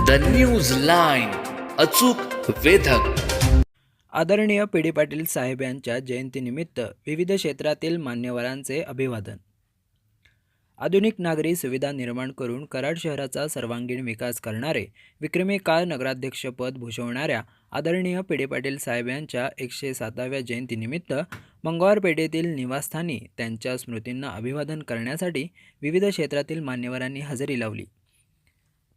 The news line, अचूक वेधक. आदरणीय PD. Patil साहेब यांच्या जयंतीनिमित्त विविध क्षेत्रातील मान्यवरांचे अभिवादन. आधुनिक नागरी सुविधा निर्माण करून कराड शहराचा सर्वांगीण विकास करणारे, विक्रमी काळ नगराध्यक्षपद भूषवणाऱ्या आदरणीय पी.डी. पाटील साहेब यांच्या 107व्या जयंतीनिमित्त मंगळवार पेठेतील निवासस्थानी त्यांच्या स्मृतींना अभिवादन करण्यासाठी विविध क्षेत्रातील मान्यवरांनी हजेरी लावली.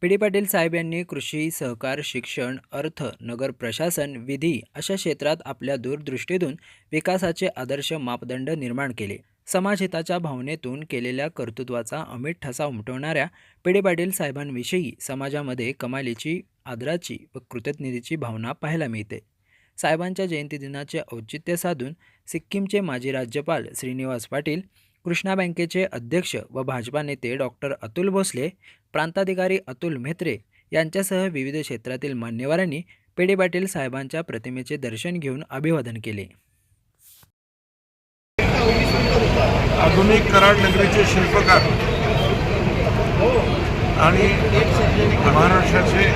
पी.डी. पाटील साहेब यांनी कृषी, सहकार, शिक्षण, अर्थ, नगर प्रशासन, विधी अशा क्षेत्रात आपल्या दूरदृष्टीतून विकासाचे आदर्श मापदंड निर्माण केले. समाजहिताच्या भावनेतून केलेल्या कर्तृत्वाचा अमिट ठसा उमटवणाऱ्या पी.डी. पाटील साहेबांविषयी समाजामध्ये कमालीची, आदराची व कृतज्ञतेची भावना पाहायला मिळते. साहेबांच्या जयंतीदिनाचे औचित्य साधून सिक्कीमचे माजी राज्यपाल श्रीनिवास पाटील, कृष्णा बँकेचे अध्यक्ष व भाजपा नेते डॉक्टर अतुल भोसले, प्रांताधिकारी अतुल म्हेत्रे यांच्यासह विविध क्षेत्रातील मान्यवरांनी पी.डी. पाटील साहेबांच्या प्रतिमेचे दर्शन घेऊन अभिवादन केले. आधुनिक कराड नगरीचे शिल्पकार आणि महाराष्ट्राचे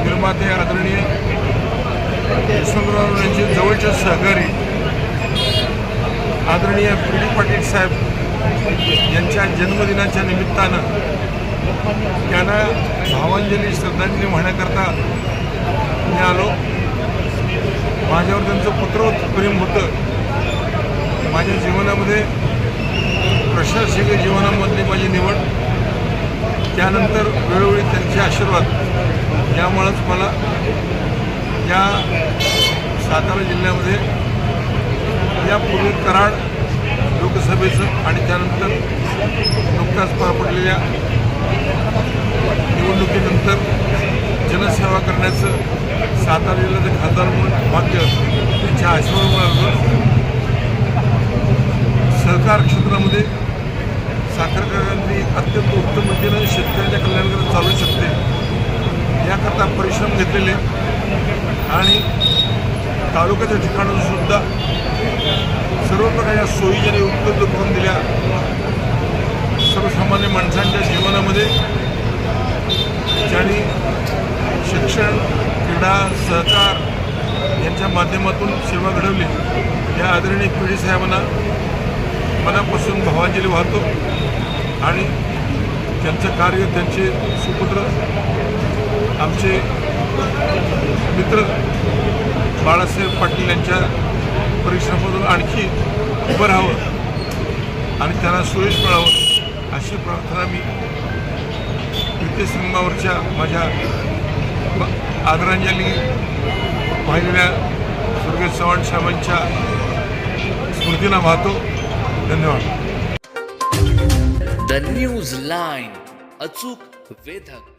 निर्माते आदरणीय यशवंतराव यांचे जवळचे सहकारी आदरणीय पी.डी. पाटील साहेब यांच्या जन्मदिनाच्या निमित्तानं त्यांना भावांजली, श्रद्धांजली वाहण्याकरता मी आलो. माझ्यावर त्यांचं पुत्रवत प्रेम होतं. माझ्या जीवनामध्ये प्रशासकीय जीवनामधली माझी निवड, त्यानंतर वेळोवेळी त्यांचे आशीर्वाद यामुळंच मला या सातारा जिल्ह्यामध्ये यापूर्वी कराड लोकसभेचं आणि त्यानंतर नुकताच पार पडलेल्या निवडणुकीनंतर जनसेवा करण्याचं सातारा जिल्ह्याचे खासदार म्हणून भाग्य त्यांच्या आशीर्वाद मिळालं. सहकार क्षेत्रामध्ये साखर कारखानदारी अत्यंत उत्तम रीतीनं शेतकऱ्यांच्या कल्याणाकडे चालू शकते याकरता परिश्रम घेतलेले आणि तालुक्याच्या ठिकाणून सुद्धा सर्व प्रकारच्या सोयी ज्यांनी उपलब्ध करून दिल्या. सर्वसामान्य माणसांच्या जीवनामध्ये ज्यांनी शिक्षण, क्रीडा, सहकार यांच्या माध्यमातून सेवा घडवली या आदरणीय पी.डी. साहेबांना मनापासून भावांजली वाहतो आणि त्यांचं कार्य, त्यांचे सुपुत्र, आमचे मित्र बाळासाहेब पाटील यांच्या परिश्रमातून आणखी उभं राहावं आणि त्यांना सुयश मिळावं अशी प्रार्थना मी प्रीत्यसंगमावरच्या माझ्या आदरांजली वाहिलेल्या स्वर्गीय चव्हाण साहेबांच्या स्मृतीला वाहतो. धन्यवाद. द न्यूज लाईन, अचूक वेधक.